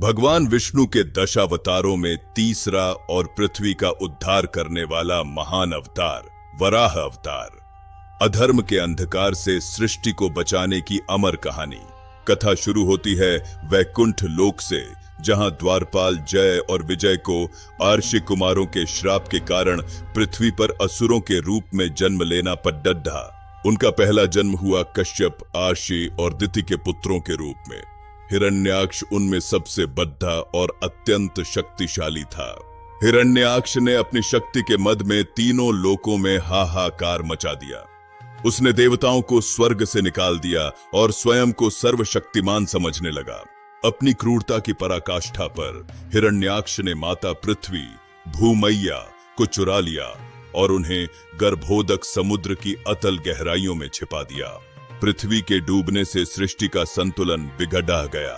भगवान विष्णु के दशावतारों में तीसरा और पृथ्वी का उद्धार करने वाला महान अवतार वराह अवतार। अधर्म के अंधकार से सृष्टि को बचाने की अमर कहानी। कथा शुरू होती है वैकुंठ लोक से, जहां द्वारपाल जय और विजय को आर्षि कुमारों के श्राप के कारण पृथ्वी पर असुरों के रूप में जन्म लेना पड्डा। उनका पहला जन्म हुआ कश्यप, आर्षि और दिति के पुत्रों के रूप में। हिरण्याक्ष उनमें सबसे बद्धा और अत्यंत शक्तिशाली था। हिरण्याक्ष ने अपनी शक्ति के मद में तीनों लोकों में हाहाकार मचा दिया। उसने देवताओं को स्वर्ग से निकाल दिया और स्वयं को सर्वशक्तिमान समझने लगा। अपनी क्रूरता की पराकाष्ठा पर हिरण्याक्ष ने माता पृथ्वी, भूमैया को चुरा लिया और उन्हें गर्भोदक समुद्र की अतल गहराइयों में छिपा दिया। पृथ्वी के डूबने से सृष्टि का संतुलन बिगड़ा गया।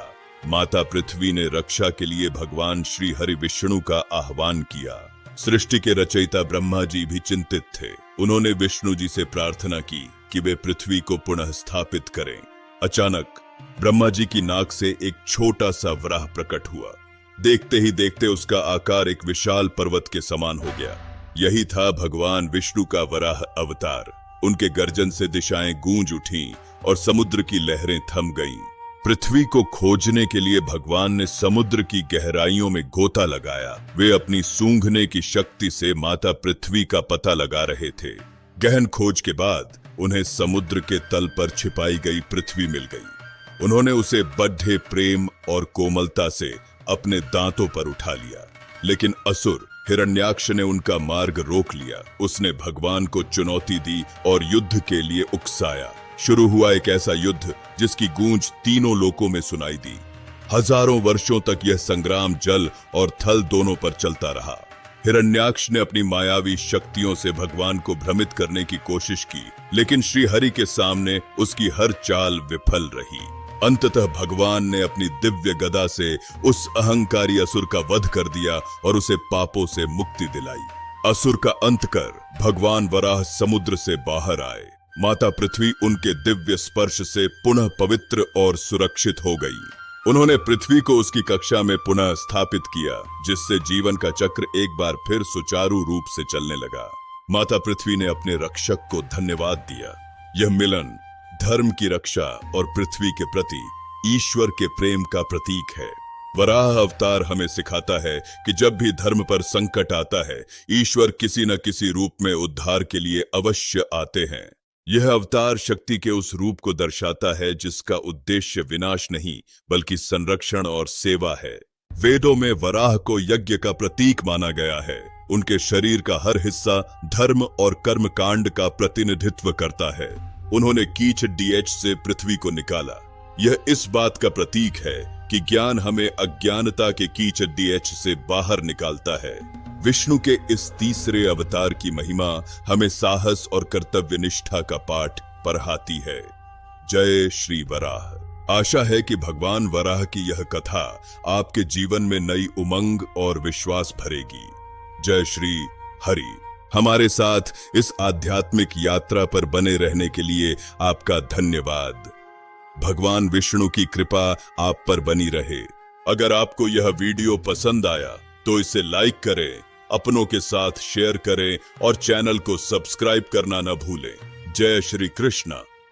माता पृथ्वी ने रक्षा के लिए भगवान श्री हरि विष्णु का आह्वान किया। सृष्टि के रचयिता ब्रह्मा जी भी चिंतित थे। उन्होंने विष्णु जी से प्रार्थना की कि वे पृथ्वी को पुनः स्थापित करें। अचानक ब्रह्मा जी की नाक से एक छोटा सा वराह प्रकट हुआ। देखते ही देखते उसका आकार एक विशाल पर्वत के समान हो गया। यही था भगवान विष्णु का वराह अवतार। उनके गर्जन से दिशाएं गूंज उठीं और समुद्र की लहरें थम गईं। पृथ्वी को खोजने के लिए भगवान ने समुद्र की गहराइयों में गोता लगाया। वे अपनी सूंघने की शक्ति से माता पृथ्वी का पता लगा रहे थे। गहन खोज के बाद उन्हें समुद्र के तल पर छिपाई गई पृथ्वी मिल गई। उन्होंने उसे बड्ढे प्रेम और कोमलता से अपने दांतों पर उठा लिया, लेकिन असुर हिरण्याक्ष ने उनका मार्ग रोक लिया। उसने भगवान को चुनौती दी और युद्ध के लिए उकसाया। शुरू हुआ एक ऐसा युद्ध जिसकी गूंज तीनों लोकों में सुनाई दी। हजारों वर्षों तक यह संग्राम जल और थल दोनों पर चलता रहा। हिरण्याक्ष ने अपनी मायावी शक्तियों से भगवान को भ्रमित करने की कोशिश की, लेकिन श्री हरि के सामने उसकी हर चाल विफल रही। अंततः भगवान ने अपनी दिव्य गदा से उस अहंकारी असुर का वध कर दिया और उसे पापों से मुक्ति दिलाई। असुर का अंत कर भगवान वराह समुद्र से बाहर आए। माता पृथ्वी उनके दिव्य स्पर्श से पुनः पवित्र और सुरक्षित हो गई। उन्होंने पृथ्वी को उसकी कक्षा में पुनः स्थापित किया, जिससे जीवन का चक्र एक बार फिर सुचारू रूप से चलने लगा। माता पृथ्वी ने अपने रक्षक को धन्यवाद दिया। यह मिलन धर्म की रक्षा और पृथ्वी के प्रति ईश्वर के प्रेम का प्रतीक है। वराह अवतार हमें सिखाता है कि जब भी धर्म पर संकट आता है, ईश्वर किसी न किसी रूप में उद्धार के लिए अवश्य आते हैं। यह अवतार शक्ति के उस रूप को दर्शाता है जिसका उद्देश्य विनाश नहीं बल्कि संरक्षण और सेवा है। वेदों में वराह को यज्ञ का प्रतीक माना गया है। उनके शरीर का हर हिस्सा धर्म और कर्म कांड का प्रतिनिधित्व करता है। उन्होंने कीच डीएच से पृथ्वी को निकाला। यह इस बात का प्रतीक है कि ज्ञान हमें अज्ञानता के कीच डीएच से बाहर निकालता है। विष्णु के इस तीसरे अवतार की महिमा हमें साहस और कर्तव्य निष्ठा का पाठ पढ़ाती है। जय श्री वराह। आशा है कि भगवान वराह की यह कथा आपके जीवन में नई उमंग और विश्वास भरेगी। जय श्री हरि। हमारे साथ इस आध्यात्मिक यात्रा पर बने रहने के लिए आपका धन्यवाद। भगवान विष्णु की कृपा आप पर बनी रहे। अगर आपको यह वीडियो पसंद आया तो इसे लाइक करें, अपनों के साथ शेयर करें और चैनल को सब्सक्राइब करना न भूलें। जय श्री कृष्ण।